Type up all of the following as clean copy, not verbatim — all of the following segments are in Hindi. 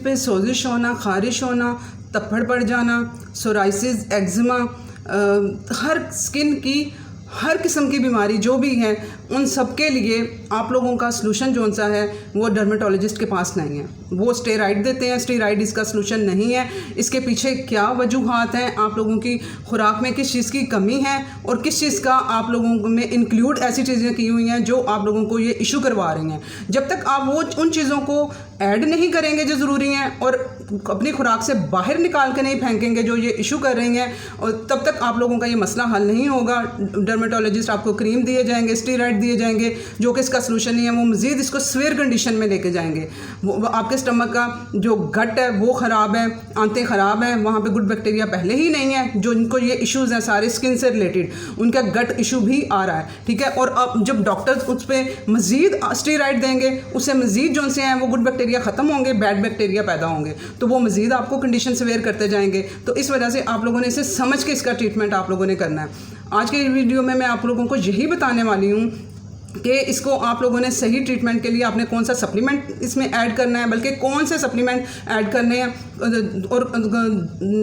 पे सोजिश होना, ख़ारिश होना, तप्पड़ पड़ जाना, सोराइसिस, एक्जिमा, हर स्किन की हर किस्म की बीमारी जो भी है उन सब के लिए आप लोगों का सलूशन जो सा है वो डर्मेटोलॉजिस्ट के पास नहीं है। वो स्टेरॉइड देते हैं, स्टेरॉइड इसका सलूशन नहीं है। इसके पीछे क्या वजूहात हैं, आप लोगों की खुराक में किस चीज़ की कमी है और किस चीज़ का आप लोगों में इंक्लूड ऐसी चीज़ें की हुई हैं जो आप लोगों को ये इशू करवा रही हैं। जब तक आप वो उन चीज़ों को ऐड नहीं करेंगे जो ज़रूरी हैं और अपनी खुराक से बाहर निकाल के नहीं फेंकेंगे जो ये इशू कर रही हैं, और तब तक आप लोगों का ये मसला हल नहीं होगा। डर्मेटोलॉजिस्ट आपको क्रीम दिए जाएंगे, स्टेरॉइड दिए जाएंगे जो कि इसका सलूशन नहीं है। वो मज़ीद इसको सीवियर कंडीशन में लेके जाएंगे। वो आपके स्टमक का जो गट है वो ख़राब है, आंतें ख़राब हैं, वहाँ पे गुड बैक्टीरिया पहले ही नहीं है। जो इनको ये इश्यूज़ हैं सारे स्किन से रिलेटेड, उनका गट इशू भी आ रहा है, ठीक है। और अब जब डॉक्टर्स उस पर मज़ीद स्टेरॉइड देंगे, उससे मज़ीद जो से हैं वो गुड बैक्टीरिया ख़त्म होंगे, बैड बैक्टीरिया पैदा होंगे, तो वो मज़ीद आपको कंडीशन सीवियर करते जाएंगे। तो इस वजह से आप लोगों ने इसे समझ के इसका ट्रीटमेंट आप लोगों ने करना है। आज के वीडियो में मैं आप लोगों को यही बताने वाली हूँ कि इसको आप लोगों ने सही ट्रीटमेंट के लिए आपने कौन सा सप्लीमेंट इसमें ऐड करना है, बल्कि कौन से सप्लीमेंट ऐड करने हैं। और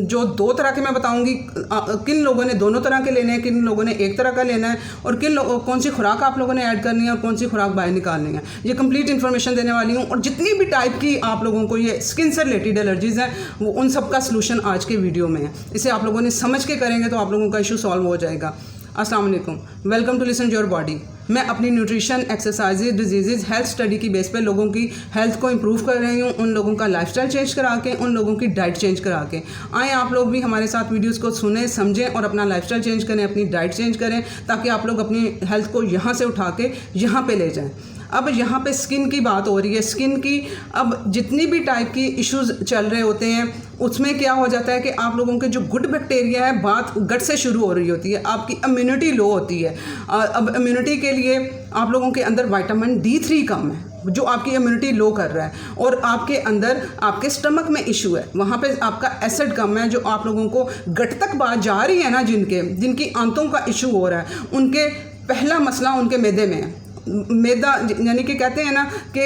जो 2 तरह के मैं बताऊंगी, किन लोगों ने दोनों तरह के लेने हैं, किन लोगों ने एक तरह का लेना है, और कौन सी खुराक आप लोगों ने ऐड करनी है और कौन सी खुराक बाहर निकालनी है। ये कंप्लीट इन्फॉर्मेशन देने वाली हूँ। और जितनी भी टाइप की आप लोगों को ये स्किन से रिलेटेड एलर्जीज़ हैं वो उन सब का सलूशन आज के वीडियो में है। इसे आप लोगों ने समझ के करेंगे तो आप लोगों का इशू सॉल्व हो जाएगा। अस्सलाम वालेकुम, welcome to listen your body. मैं अपनी nutrition, exercises, diseases, health study की बेस पे लोगों की हेल्थ को इंप्रूव कर रही हूँ, उन लोगों का लाइफस्टाइल चेंज करा के, उन लोगों की डाइट चेंज करा के। आए आप लोग भी हमारे साथ वीडियोस को सुनें, समझें और अपना लाइफस्टाइल चेंज करें, अपनी डाइट चेंज करें, ताकि आप लोग अपनी हेल्थ को यहाँ से उठा के यहाँ पे ले जाएं। अब यहाँ पे स्किन की बात हो रही है। स्किन की अब जितनी भी टाइप की इश्यूज़ चल रहे होते हैं उसमें क्या हो जाता है कि आप लोगों के जो गुड बैक्टीरिया है, बात गट से शुरू हो रही होती है, आपकी इम्यूनिटी लो होती है। अब इम्यूनिटी के लिए आप लोगों के अंदर विटामिन D3 कम है जो आपकी इम्यूनिटी लो कर रहा है, और आपके अंदर आपके स्टमक में इशू है, वहाँ पे आपका एसिड कम है। जो आप लोगों को गट तक बात जा रही है ना, जिनकी आंतों का इशू हो रहा है, उनके पहला मसला उनके मैदे में है। मैदा यानी कि कहते हैं ना कि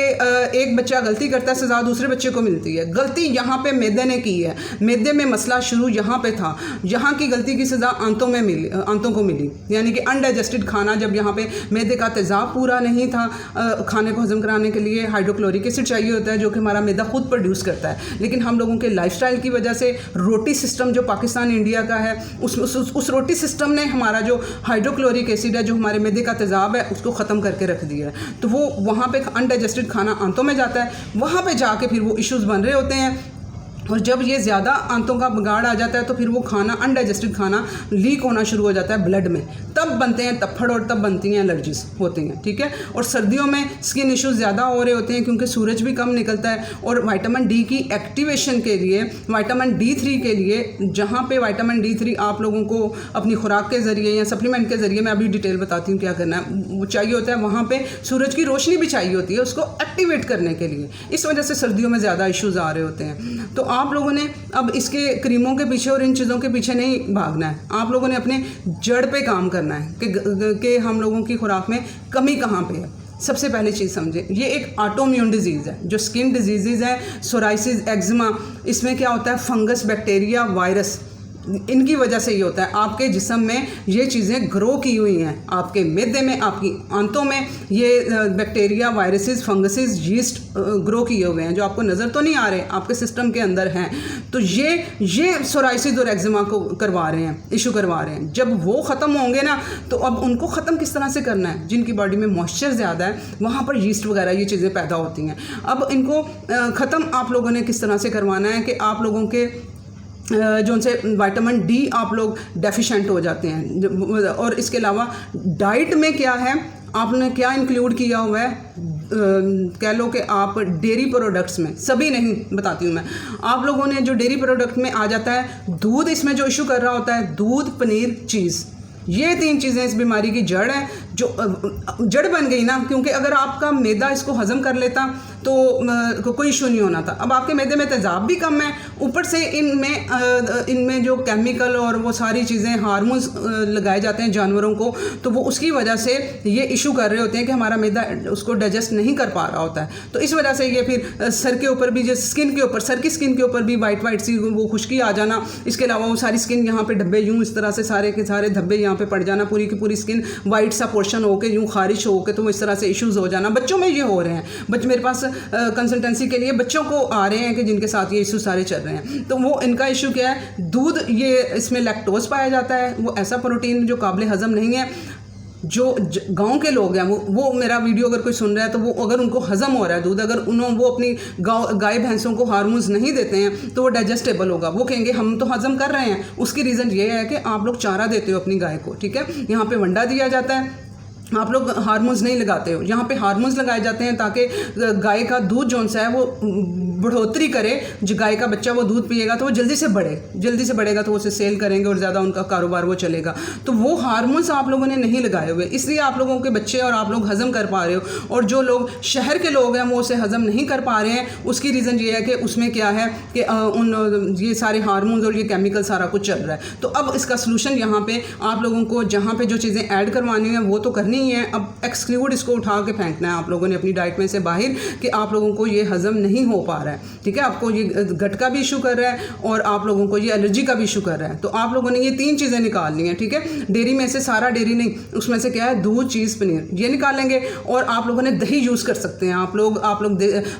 एक बच्चा गलती करता है, सज़ा दूसरे बच्चे को मिलती है। गलती यहाँ पे मैदे ने की है, मैदे में मसला शुरू यहाँ पे था, यहाँ की गलती की सज़ा आंतों को मिली। यानी कि अनडाइजेस्टेड खाना, जब यहाँ पे मैदे का तेज़ाब पूरा नहीं था, खाने को हजम कराने के लिए हाइड्रोक्लोरिक एसिड चाहिए होता है जो कि हमारा मैदा खुद प्रोड्यूस करता है। लेकिन हम लोगों के लाइफस्टाइल की वजह से रोटी सिस्टम जो पाकिस्तान इंडिया का है, उस रोटी सिस्टम ने हमारा जो हाइड्रोक्लोरिक एसिड है, जो हमारे मैदे का तेज़ाब है, उसको ख़त्म करके रख दिया है। तो वो वहाँ पे अनडाइजेस्टेड खाना आंतों में जाता है, वहाँ पे जाके फिर वो इश्यूज बन रहे होते हैं। और जब ये ज़्यादा आंतों का बिगाड़ आ जाता है तो फिर वो खाना, अनडाइजेस्टेड खाना लीक होना शुरू हो जाता है ब्लड में, तब बनते हैं तप्पड़ और तब बनती हैं एलर्जीज होती हैं, ठीक है। और सर्दियों में स्किन इश्यूज ज़्यादा हो रहे होते हैं क्योंकि सूरज भी कम निकलता है। और विटामिन D की एक्टिवेशन के लिए, विटामिन D3 के लिए, जहाँ पे विटामिन D3 आप लोगों को अपनी खुराक के ज़रिए या सप्लीमेंट के ज़रिए, मैं अभी डिटेल बताती हूँ क्या करना है, वो चाहिए होता है। वहाँ पर सूरज की रोशनी भी चाहिए होती है उसको एक्टिवेट करने के लिए। इस वजह से सर्दियों में ज़्यादा इश्यूज़ आ रहे होते हैं। तो आप लोगों ने अब इसके क्रीमों के पीछे और इन चीज़ों के पीछे नहीं भागना है, आप लोगों ने अपने जड़ पे काम करना है कि हम लोगों की खुराक में कमी कहाँ पे है। सबसे पहली चीज़ समझें, ये एक ऑटोइम्यून डिजीज़ है। जो स्किन डिजीज़ है, सोराइसिस, एक्जिमा, इसमें क्या होता है, फंगस, बैक्टीरिया, वायरस, इनकी वजह से ये होता है। आपके जिस्म में ये चीज़ें ग्रो की हुई हैं, आपके मैदे में, आपकी आंतों में ये bacteria, viruses, funguses, yeast grow किए हुए हैं जो आपको नज़र तो नहीं आ रहे, आपके सिस्टम के अंदर हैं। तो ये सोराइसिस और एक्जिमा को करवा रहे हैं, इशू करवा रहे हैं। जब वो ख़त्म होंगे ना, तो अब उनको ख़त्म किस तरह से करना है, जिनकी बॉडी में मॉइस्चर ज़्यादा है वहाँ पर यीस्ट वगैरह ये चीज़ें पैदा होती हैं। अब इनको ख़त्म आप लोगों ने किस तरह से करवाना है कि आप लोगों के जो से विटामिन D आप लोग डेफिशिएंट हो जाते हैं। और इसके अलावा डाइट में क्या है, आपने क्या इंक्लूड किया हुआ है, कह लो कि आप डेयरी प्रोडक्ट्स में, सभी नहीं बताती हूँ मैं, आप लोगों ने जो डेयरी प्रोडक्ट में आ जाता है दूध, इसमें जो इशू कर रहा होता है दूध, पनीर, चीज़, ये 3 चीज़ें इस बीमारी की जड़ है। जो जड़ बन गई ना, क्योंकि अगर आपका मैदा इसको हज़म कर लेता तो कोई इशू नहीं होना था। अब आपके मैदे में तेज़ाब भी कम है, ऊपर से इनमें जो केमिकल और वो सारी चीज़ें हार्मोन्स लगाए जाते हैं जानवरों को, तो वो उसकी वजह से ये इशू कर रहे होते हैं कि हमारा मैदा उसको डाइजेस्ट नहीं कर पा रहा होता है। तो इस वजह से ये फिर सर के ऊपर भी, जो स्किन के ऊपर, सर की स्किन के ऊपर भी वाइट सी वो खुश्की आ जाना, इसके अलावा वो सारी स्किन यहाँ पे धब्बे यूँ इस तरह से सारे के सारे धब्बे यहाँ पे पड़ जाना, पूरी की पूरी स्किन वाइट सा पोर्शन होके यूँ खारिश होके, तो वो इस तरह से इश्यूज़ हो जाना। बच्चों में ये हो रहे हैं, बच्चे मेरे पास कंसल्टेंसी के लिए बच्चों को आ रहे हैं कि जिनके साथ ये इशू सारे चल रहे हैं। तो वो इनका इशू क्या है, दूध, ये इसमें लैक्टोज पाया जाता है, वो ऐसा प्रोटीन जो काबिल हज़म नहीं है। जो गांव के लोग हैं वो मेरा वीडियो अगर कोई सुन रहा है तो वो अगर उनको हज़म हो रहा है दूध, अगर वो अपनी गाय भैंसों को हार्मोन्स नहीं देते हैं तो वो डाइजेस्टेबल होगा। वो कहेंगे हम तो हज़म कर रहे हैं। उसकी रीज़न ये है कि आप लोग चारा देते हो अपनी गाय को, ठीक है, यहाँ पे वंडा दिया जाता है, आप लोग हार्मोन्स नहीं लगाते हो। यहाँ पे हार्मोन्स लगाए जाते हैं ताकि गाय का दूध जौन सा है वो बढ़ोतरी करे। जो गाय का बच्चा वो दूध पिएगा तो वो जल्दी से बढ़ेगा, तो वो उसे सेल करेंगे और ज़्यादा उनका कारोबार वो चलेगा। तो वो हार्मोन्स आप लोगों ने नहीं लगाए हुए, इसलिए आप लोगों के बच्चे और आप लोग हज़म कर पा रहे हो। और जो लोग शहर के लोग हैं वो उसे हज़म नहीं कर पा रहे हैं, उसकी रीज़न ये है कि उसमें क्या है कि ये सारे हार्मोन्स और ये केमिकल सारा कुछ चल रहा है। तो अब इसका सलूशन यहाँ पे आप लोगों को जहाँ पे जो चीज़ें ऐड करवानी है वो तो करनी ही है, अब एक्सक्लूड इसको उठा के फेंकना है आप लोगों ने अपनी डाइट में से बाहर, कि आप लोगों को ये हज़म नहीं हो पा रहा है, ठीक है, आपको ये गट का भी इशू कर रहा है और आप लोगों को ये एलर्जी का भी इशू कर रहा है। तो आप लोगों ने ये 3 चीज़ें निकालनी है, ठीक है। डेयरी में से सारा डेयरी नहीं, उसमें से क्या है, दूध, चीज़, पनीर, ये निकालेंगे। और आप लोगों ने दही यूज़ कर सकते हैं, आप लोग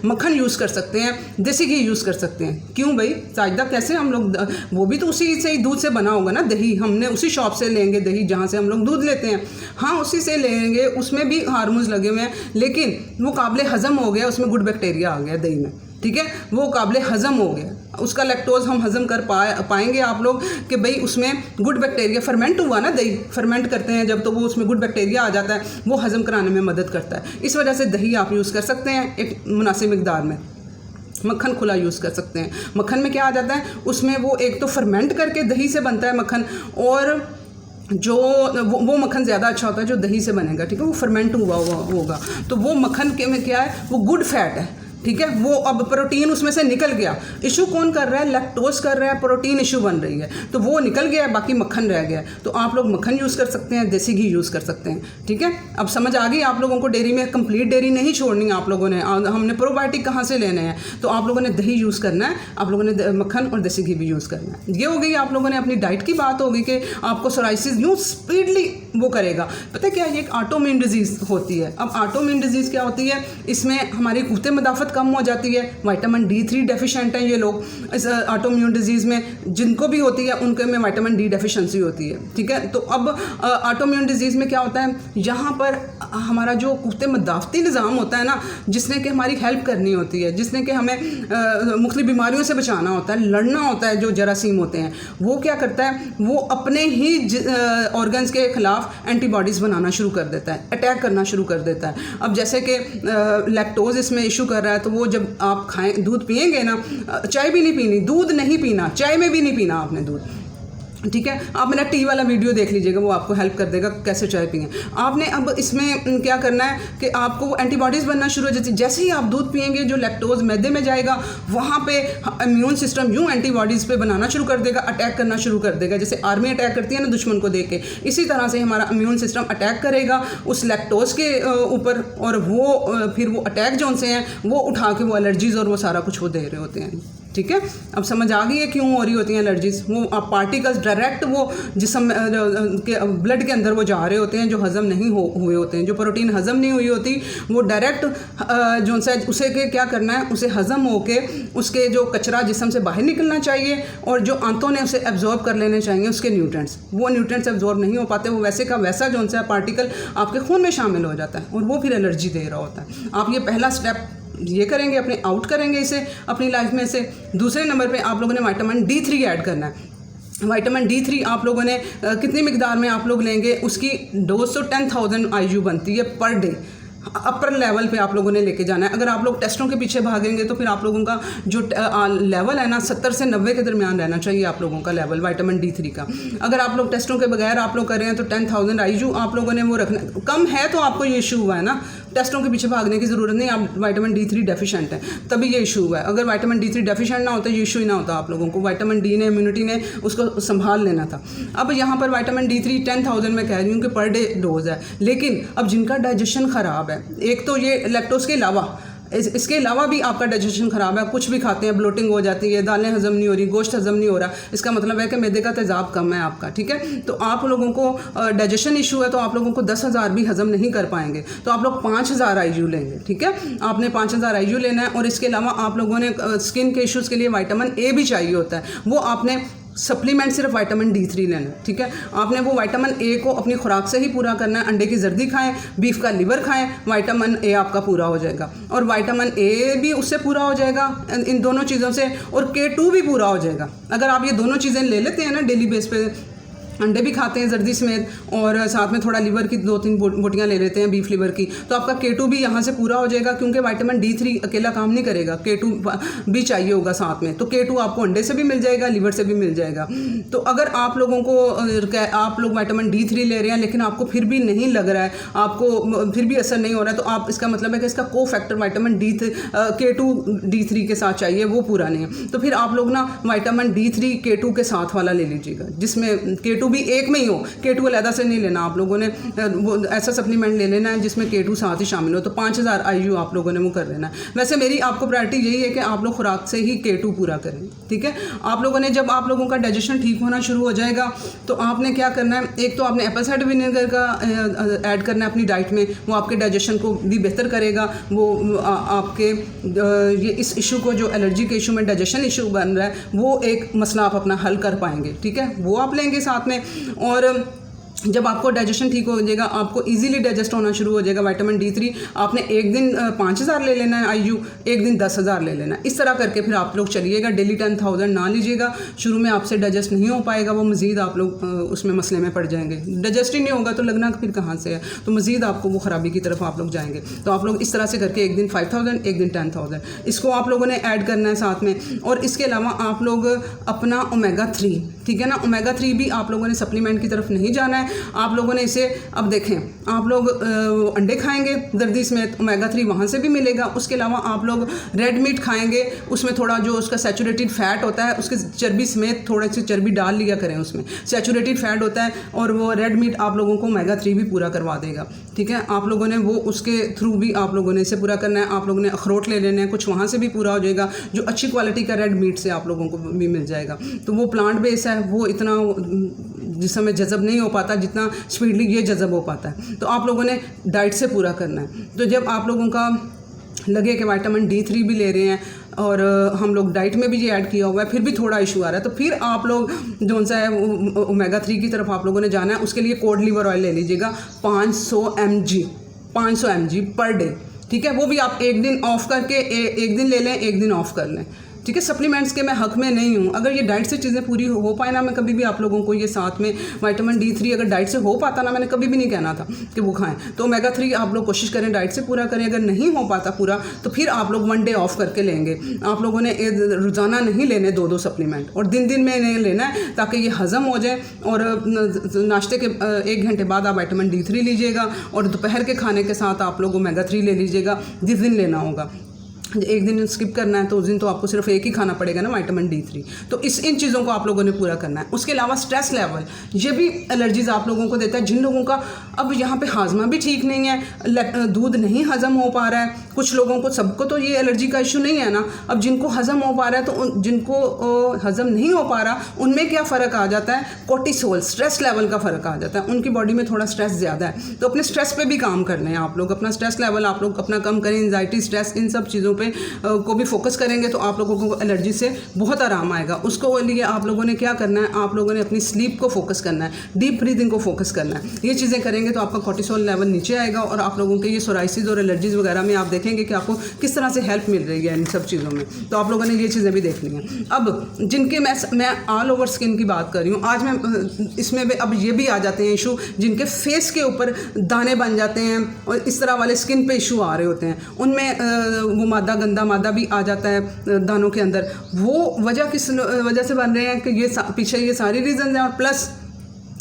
मक्खन यूज़ कर सकते हैं, देसी घी यूज़ कर सकते हैं। क्यों भाई साजिदा, कैसे हम लोग, वो भी तो उसी से ही दूध से बना होगा ना दही, हमने उसी शॉप से लेंगे दही जहाँ से हम लोग दूध लेते हैं, हाँ उसी से लेंगे, उसमें भी हार्मोन्स लगे हुए हैं, लेकिन वो काबिल हज़म हो गया, उसमें गुड बैक्टीरिया आ गया दही में, ठीक है, वो काबिल हज़म हो गया, उसका लैक्टोज हम हज़म कर पाएंगे आप लोग कि भाई उसमें गुड बैक्टीरिया फर्मेंट हुआ ना, दही फर्मेंट करते हैं जब, तो वो उसमें गुड बैक्टीरिया आ जाता है, वो हज़म कराने में मदद करता है। इस वजह से दही आप यूज़ कर सकते हैं एक मुनासिब मिकदार में। मक्खन खुला यूज़ कर सकते हैं। मक्खन में क्या आ जाता है, उसमें वो एक तो फर्मेंट करके दही से बनता है मक्खन, और जो वो मक्खन ज़्यादा अच्छा होता है जो दही से बनेगा, ठीक है, वो फर्मेंट हुआ होगा। तो वो मक्खन के में क्या है, वो गुड फैट है, ठीक है, वो अब प्रोटीन उसमें से निकल गया। इशू कौन कर रहा है, लैक्टोज कर रहा है, प्रोटीन इशू बन रही है, तो वो निकल गया है, बाकी मक्खन रह गया। तो आप लोग मक्खन यूज़ कर सकते हैं, देसी घी यूज़ कर सकते हैं, ठीक है। अब समझ आ गई आप लोगों को, डेयरी में कंप्लीट डेयरी नहीं छोड़नी आप लोगों ने। हमने प्रोबायोटिक कहाँ से लेने हैं, तो आप लोगों ने दही यूज़ करना है, आप लोगों ने मक्खन और देसी घी भी यूज़ करना है। ये हो गई आप लोगों ने अपनी डाइट की बात होगी कि आपको सोराइसिस यूँ स्पीडली वो करेगा। पता है क्या, ये एक ऑटोइम्यून डिजीज़ होती है। अब ऑटोइम्यून डिजीज़ क्या होती है, इसमें हमारी क़ुव्वत मदाफ़त कम हो जाती है, विटामिन D3 डेफिशिएंट हैं ये लोग। इस ऑटोइम्यून डिजीज़ में जिनको भी होती है उनके में विटामिन D डेफिशिएंसी होती है, ठीक है। तो अब ऑटोइम्यून डिजीज़ में क्या होता है, यहाँ पर हमारा जो क़ुव्वत मदाफ़ती निज़ाम होता है ना, जिसने कि हमारी हेल्प करनी होती है, जिसने कि हमें मुख्तलिफ बीमारियों से बचाना होता है, लड़ना होता है, जो जरासीम होते हैं, वो क्या करता है, वो अपने ही ऑर्गन्स के ख़िलाफ़ एंटीबॉडीज़ बनाना शुरू कर देता है, अटैक करना शुरू कर देता है। अब जैसे कि लैक्टोज इसमें इशू कर रहा है, तो वो जब आप खाएं, दूध पिएंगे ना, चाय भी नहीं पीनी, दूध नहीं पीना, चाय में भी नहीं पीना आपने दूध, ठीक है। आप मेरा टी वाला वीडियो देख लीजिएगा, वो आपको हेल्प कर देगा कैसे चाय पिएं। आपने अब इसमें क्या करना है कि आपको वो एंटीबॉडीज़ बनना शुरू हो जाती है। जैसे ही आप दूध पिएंगे, जो लैक्टोज मैदे में जाएगा, वहाँ पे इम्यून सिस्टम यूँ एंटीबॉडीज़ पे बनाना शुरू कर देगा, अटैक करना शुरू कर देगा। जैसे आर्मी अटैक करती है ना दुश्मन को देख के, इसी तरह से हमारा इम्यून सिस्टम अटैक करेगा उस लैक्टोज के ऊपर, और वो फिर वो अटैक जो उनसे हैं वो उठा के वो एलर्जीज़ और वो सारा कुछ वो दे रहे होते हैं, ठीक है। अब समझ आ गई है क्यों हो रही होती हैं एलर्जीज़। वो पार्टिकल्स डायरेक्ट वो जिस्म के ब्लड के अंदर वो जा रहे होते हैं, जो हज़म नहीं हुए होते हैं, जो प्रोटीन हज़म नहीं हुई होती, वो डायरेक्ट जो सा उसे के क्या करना है, उसे हज़म होके उसके जो कचरा जिस्म से बाहर निकलना चाहिए, और जो आंतों ने उसे एब्जॉर्ब कर लेने चाहिए उसके न्यूट्रिएंट्स, वो न्यूट्रिएंट्स एब्जॉर्ब नहीं हो पाते, वो वैसे का वैसा जो सा पार्टिकल आपके खून में शामिल हो जाता है, और वो फिर एलर्जी दे रहा होता है। आप ये पहला स्टेप ये करेंगे, अपने आउट करेंगे इसे अपनी लाइफ में से। दूसरे नंबर पे आप लोगों ने विटामिन D3 ऐड करना है। विटामिन D3 आप लोगों ने कितनी मिकदार में आप लोग लेंगे, उसकी डोज तो 10,000 IU बनती है पर डे, अपर लेवल पे आप लोगों ने लेके जाना है। अगर आप लोग टेस्टों के पीछे भागेंगे तो फिर आप लोगों का जो लेवल है ना 70 से 90 के दरमियान रहना चाहिए आप लोगों का लेवल विटामिन D3 का। अगर आप लोग टेस्टों के बगैर आप लोग कर रहे हैं तो 10,000 IU आप लोगों ने वो रखना कम है, तो आपको ये इशू हुआ है ना। टेस्टों के पीछे भागने की ज़रूरत नहीं, आप विटामिन D3 डेफिशिएंट है तभी ये इशू हुआ है। अगर विटामिन D3 डेफिशिएंट ना होता ये इशू ही ना होता आप लोगों को। विटामिन D ने इम्यूनिटी ने उसको संभाल लेना था। अब यहाँ पर विटामिन D3 10,000 में कह रही हूँ कि पर डे डोज है, लेकिन अब जिनका डाइजेशन ख़राब है, एक तो ये लैक्टोज के अलावा इसके अलावा भी आपका डाइजेशन ख़राब है, कुछ भी खाते हैं ब्लोटिंग हो जाती है, दालें हज़म नहीं हो रही, गोश्त हज़म नहीं हो रहा, इसका मतलब है कि मैदे का तेज़ाब कम है आपका, ठीक है। तो आप लोगों को डाइजेशन इशू है तो आप लोगों को 10,000 भी हज़म नहीं कर पाएंगे, तो आप लोग 5,000 IU लेंगे, ठीक है। आपने 5,000 IU लेना है। और इसके अलावा आप लोगों ने स्किन के इशूज़ के लिए विटामिन A भी चाहिए होता है, वो आपने सप्लीमेंट सिर्फ विटामिन D3 लेना है, ठीक है। आपने वो विटामिन A को अपनी खुराक से ही पूरा करना है। अंडे की जर्दी खाएं, बीफ का लिवर खाएं, विटामिन A आपका पूरा हो जाएगा। और विटामिन A भी उससे पूरा हो जाएगा इन दोनों चीज़ों से, और K2 भी पूरा हो जाएगा। अगर आप ये दोनों चीज़ें ले लेते हैं ना डेली बेस पे, अंडे भी खाते हैं जर्दी समेत और साथ में थोड़ा लिवर की 2-3 बोटियाँ ले लेते हैं बीफ लिवर की, तो आपका K2 भी यहाँ से पूरा हो जाएगा, क्योंकि विटामिन D3 अकेला काम नहीं करेगा, K2 भी चाहिए होगा साथ में। तो K2 आपको अंडे से भी मिल जाएगा, लिवर से भी मिल जाएगा। तो अगर आप लोगों को आप लोग विटामिन D3 ले रहे हैं लेकिन आपको फिर भी नहीं लग रहा है, आपको फिर भी असर नहीं हो रहा है, तो आप इसका मतलब है कि इसका को फैक्टर विटामिन K2 D3 के साथ चाहिए, वो पूरा नहीं है। तो फिर आप लोग ना विटामिन D3 K2 के साथ वाला ले लीजिएगा, जिसमें K2 भी एक में ही हो। K2 अलग से नहीं लेना आप लोगों ने, वो ऐसा सप्लीमेंट ले लेना है जिसमें K2 साथ ही शामिल हो। तो 5,000 IU आप लोगों ने वो कर लेना है। वैसे मेरी आपको प्रायोरिटी यही है कि आप लोग खुराक से ही K2 पूरा करें, ठीक है। आप लोगों ने जब आप लोगों का डाइजेशन ठीक होना शुरू हो जाएगा तो आपने क्या करना है, एक तो आपने एप्पल साइडर विनेगर का ऐड करना है अपनी डाइट में, वो आपके डाइजेशन को भी बेहतर करेगा। वो आपके ये इस इशू को, जो एलर्जी के इशू में डाइजेशन इशू बन रहा है, वो एक मसला आप अपना हल कर पाएंगे, ठीक है। वो आप लेंगे साथ में। और जब आपको डाइजेशन ठीक हो जाएगा, आपको इजीली डाइजेस्ट होना शुरू हो जाएगा विटामिन D3, आपने एक दिन 5,000 ले लेना है IU, एक दिन 10,000 ले लेना है। इस तरह करके फिर आप लोग चलिएगा। डेली 10,000 ना लीजिएगा, शुरू में आपसे डाइजेस्ट नहीं हो पाएगा, वो मज़ीद आप लोग उसमें मसले में पड़ जाएंगे। डाइजेस्ट ही नहीं होगा तो लगना फिर कहाँ से है, तो मज़ीद आपको वो ख़राबी की तरफ आप लोग जाएंगे। तो आप लोग इस तरह से करके एक दिन 5,000, एक दिन 10,000 इसको आप लोगों ने ऐड करना है साथ में। और इसके अलावा आप लोग अपना ओमेगा-3, ठीक है ना, ओमेगा-3 भी आप लोगों ने सप्लीमेंट की तरफ नहीं जाना है। आप लोगों ने इसे, अब देखें, आप लोग अंडे खाएंगे दर्दी समेत, ओमेगा-3 वहाँ से भी मिलेगा। उसके अलावा आप लोग रेड मीट खाएंगे, उसमें थोड़ा जो उसका सैचुरेटेड फैट होता है, उसके चर्बी समेत थोड़ी सी चर्बी डाल लिया करें, उसमें सैचुरेटेड फैट होता है, और वो रेड मीट आप लोगों को ओमेगा-3 भी पूरा करवा देगा, ठीक है। आप लोगों ने वो उसके थ्रू भी आप लोगों ने इसे पूरा करना है। आप लोगों ने अखरोट ले लेने हैं, कुछ वहाँ से भी पूरा हो जाएगा, जो अच्छी क्वालिटी का रेड मीट से आप लोगों को भी मिल जाएगा। तो वो प्लांट बेस है, वो इतना जिस समय जज़ब नहीं हो पाता जितना स्पीडली ये जज़ब हो पाता है। तो आप लोगों ने डाइट से पूरा करना है। तो जब आप लोगों का लगे कि विटामिन D3 भी ले रहे हैं और हम लोग डाइट में भी ये ऐड किया हुआ है, फिर भी थोड़ा इशू आ रहा है, तो फिर आप लोग जो सा है ओमेगा-3 की तरफ आप लोगों ने जाना है। उसके लिए कोड लिवर ऑयल ले लीजिएगा 500 mg पर डे, ठीक है। वो भी आप एक दिन ऑफ करके एक दिन ले लें, एक दिन ऑफ कर लें, ठीक है। सप्लीमेंट्स के मैं हक में नहीं हूँ। अगर ये डाइट से चीज़ें पूरी हो पाए ना, मैं कभी भी आप लोगों को ये साथ में विटामिन D3 अगर डाइट से हो पाता ना, मैंने कभी भी नहीं कहना था कि वो खाएं। तो ओमेगा-3 आप लोग कोशिश करें डाइट से पूरा करें। अगर नहीं हो पाता पूरा तो फिर आप लोग 1 डे ऑफ करके लेंगे। आप लोगों ने रोज़ाना नहीं लेने 2-2 सप्लीमेंट, और दिन में नहीं लेना है, ताकि ये हज़म हो जाए। और नाश्ते के 1 घंटे बाद आप विटामिन D3 लीजिएगा, और दोपहर के खाने के साथ आप लोग ओमेगा-3 ले लीजिएगा, जिस दिन लेना होगा। एक दिन स्किप करना है तो उस दिन तो आपको सिर्फ एक ही खाना पड़ेगा ना विटामिन D3। तो इन चीज़ों को आप लोगों ने पूरा करना है। उसके अलावा स्ट्रेस लेवल, ये भी एलर्जीज़ आप लोगों को देता है। जिन लोगों का अब यहाँ पे हाजमा भी ठीक नहीं है, दूध नहीं हज़म हो पा रहा है, कुछ लोगों को, सबको तो ये एलर्जी का इशू नहीं है ना। अब जिनको हज़म हो पा रहा है, तो जिनको हज़म नहीं हो पा रहा, उनमें क्या फ़र्क आ जाता है, कोर्टिसोल स्ट्रेस लेवल का फ़र्क आ जाता है। उनकी बॉडी में थोड़ा स्ट्रेस ज़्यादा है, तो अपने स्ट्रेस पे भी काम कर लें आप लोग। अपना स्ट्रेस लेवल आप लोग अपना कम करें, एंजाइटी, स्ट्रेस, इन सब चीज़ों पे को भी फोकस करेंगे तो आप लोगों को एलर्जी से बहुत आराम आएगा। उसको लिए आप लोगों ने क्या करना है, आप लोगों ने अपनी स्लीप को फोकस करना है, डीप ब्रीदिंग को फोकस करना है। ये चीज़ें करेंगे तो आपका कॉर्टिसोल लेवल नीचे आएगा और आप लोगों के ये सोराइसिस और एलर्जीज वगैरह में आप देखेंगे कि आपको किस तरह से हेल्प मिल रही है इन सब चीज़ों में। तो आप लोगों ने ये चीज़ें भी देखनी है। अब जिनके मैं ऑल ओवर स्किन की बात कर रही हूँ आज मैं, इसमें भी अब ये भी आ जाते हैं इशू जिनके फेस के ऊपर दाने बन जाते हैं और इस तरह वाले स्किन पे इशू आ रहे होते हैं, उनमें वो मादा, गंदा मादा भी आ जाता है दानों के अंदर। वो वजह किस वजह से बन रहे हैं कि ये पीछे ये सारी रीज़न हैं और प्लस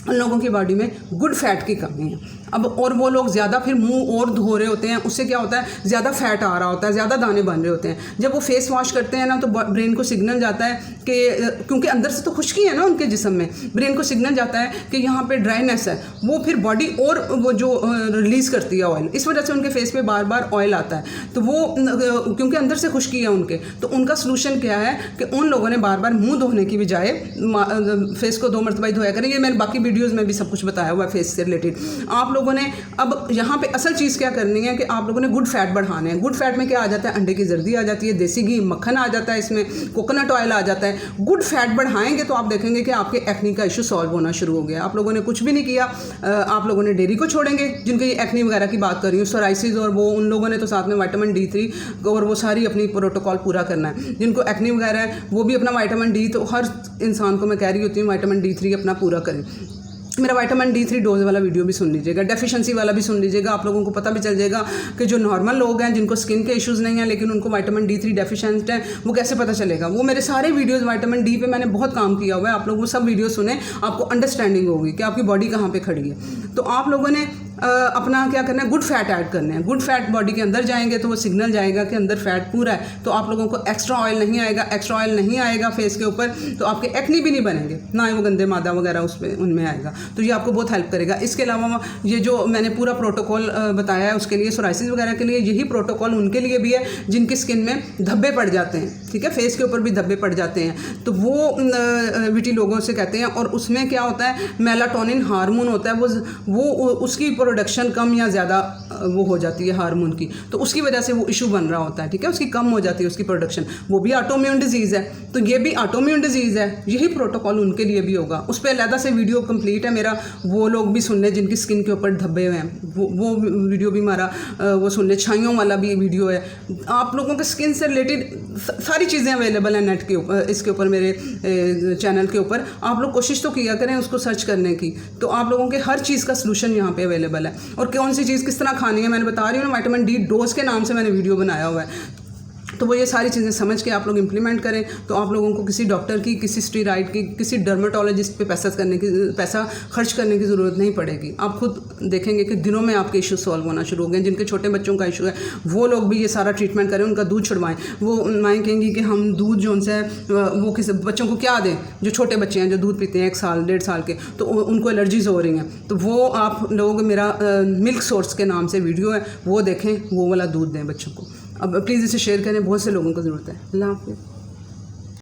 उन लोगों की बॉडी में गुड फैट की कमी है। अब और वो लोग ज़्यादा फिर मुंह और धो रहे होते हैं, उससे क्या होता है ज़्यादा फैट आ रहा होता है, ज़्यादा दाने बन रहे होते हैं। जब वो फेस वॉश करते हैं ना तो ब्रेन को सिग्नल जाता है कि क्योंकि अंदर से तो खुश्की है ना उनके जिस्म में, ब्रेन को सिग्नल जाता है कि यहाँ पे ड्राइनेस है, वो फिर बॉडी और वो जो रिलीज़ करती है ऑयल, इस वजह से उनके फेस पे बार बार ऑयल आता है। तो वो क्योंकि अंदर से खुश्की है उनके, तो उनका सलूशन क्या है कि उन लोगों ने बार बार मुँह धोने की बजाय फेस को 2 मरतबा धोया करें। ये मैंने बाकी वीडियोज़ में भी सब कुछ बताया हुआ है फेस से रिलेटेड। आप लोगों ने अब यहाँ पे असल चीज़ क्या करनी है कि आप लोगों ने गुड फैट बढ़ाने हैं। गुड फैट में क्या आ जाता है, अंडे की जर्दी आ जाती है, देसी घी, मक्खन आ जाता है, इसमें कोकोनट ऑयल आ जाता है। गुड फैट बढ़ाएंगे तो आप देखेंगे कि आपके एक्नी का इशू सॉल्व होना शुरू हो गया। आप लोगों ने कुछ भी नहीं किया, आप लोगों ने डेयरी को छोड़ेंगे, जिनके एक्नी वगैरह की बात कर रही हूँ, सोराइसिस और वो, उन लोगों ने तो साथ में विटामिन D3 और वो सारी अपनी प्रोटोकॉल पूरा करना है। जिनको एक्नी वगैरह है वो भी अपना विटामिन D, तो हर इंसान को मैं कह रही होती हूँ विटामिन D3 अपना पूरा करें। मेरा विटामिन D3 डोज वाला वीडियो भी सुन लीजिएगा, डेफिशिएंसी वाला भी सुन लीजिएगा। आप लोगों को पता भी चल जाएगा कि जो नॉर्मल लोग हैं जिनको स्किन के इश्यूज़ नहीं हैं लेकिन उनको विटामिन D3 डेफिशिएंट है, वो कैसे पता चलेगा। वो मेरे सारे वीडियोस विटामिन D पे मैंने बहुत काम किया हुआ है। आप लोग वो सब वीडियो सुने, आपको अंडरस्टैंडिंग होगी कि आपकी बॉडी कहाँ पर खड़ी है। तो आप लोगों ने अपना क्या करना है, गुड फैट ऐड करने हैं। गुड फैट बॉडी के अंदर जाएंगे तो वो सिग्नल जाएगा कि अंदर फैट पूरा है, तो आप लोगों को एक्स्ट्रा ऑयल नहीं आएगा। एक्स्ट्रा ऑयल नहीं आएगा फेस के ऊपर तो आपके एक्नी भी नहीं बनेंगे, ना ही वो गंदे मादा वगैरह उसमें उनमें आएगा। तो ये आपको बहुत हेल्प करेगा। इसके अलावा ये जो मैंने पूरा प्रोटोकॉल बताया है उसके लिए, सोराइसिस वगैरह के लिए यही प्रोटोकॉल उनके लिए भी है जिनकी स्किन में धब्बे पड़ जाते हैं, ठीक है, फेस के ऊपर भी धब्बे पड़ जाते हैं। तो वो विटी लोगों से कहते हैं, और उसमें क्या होता है, मेलाटोनिन हार्मोन होता है, वो उसकी प्रोडक्शन कम या ज़्यादा वो हो जाती है हार्मोन की, तो उसकी वजह से वो इशू बन रहा होता है, ठीक है, उसकी कम हो जाती है उसकी प्रोडक्शन। वो भी ऑटोइम्यून डिजीज़ है, तो ये भी ऑटोइम्यून डिजीज़ है। यही प्रोटोकॉल उनके लिए भी होगा। उस पर अलग से वीडियो कंप्लीट है मेरा, वो लोग भी सुन लें जिनकी स्किन के ऊपर धब्बे हुए हैं, वो वीडियो भी हमारा वो सुन ले। छाइयों वाला भी वीडियो है। आप लोगों के स्किन से रिलेटेड सारी चीज़ें अवेलेबल हैं नेट के ऊपर, इसके ऊपर मेरे चैनल के ऊपर। आप लोग कोशिश तो किया करें उसको सर्च करने की, तो आप लोगों के हर चीज़ का सलूशन यहाँ पे अवेलेबल है। और कौन सी चीज़ किस तरह खानी है मैंने बता रही हूँ ना, विटामिन D डोज के नाम से मैंने वीडियो बनाया हुआ है। तो वो ये सारी चीज़ें समझ के आप लोग इम्प्लीमेंट करें तो आप लोगों को किसी डॉक्टर की, किसी स्टीरॉइड की, किसी डर्मेटोलॉजिस्ट पे पैसा खर्च करने की ज़रूरत नहीं पड़ेगी। आप खुद देखेंगे कि दिनों में आपके इशू सॉल्व होना शुरू हो गए। जिनके छोटे बच्चों का इशू है वो लोग भी ये सारा ट्रीटमेंट करें, उनका दूध छुड़वाएं। वो माएँ कहेंगी कि हम दूध जो उनसे वो किसी बच्चों को क्या दें, जो छोटे बच्चे हैं जो दूध पीते हैं 1 साल 1.5 साल के, तो उनको एलर्जीज़ हो रही हैं। तो वो आप लोग मेरा मिल्क सोर्स के नाम से वीडियो है वो देखें, वो वाला दूध दें बच्चों को। अब प्लीज़ इसे शेयर करें, बहुत से लोगों को ज़रूरत है। अल्लाह हाफ़िज़।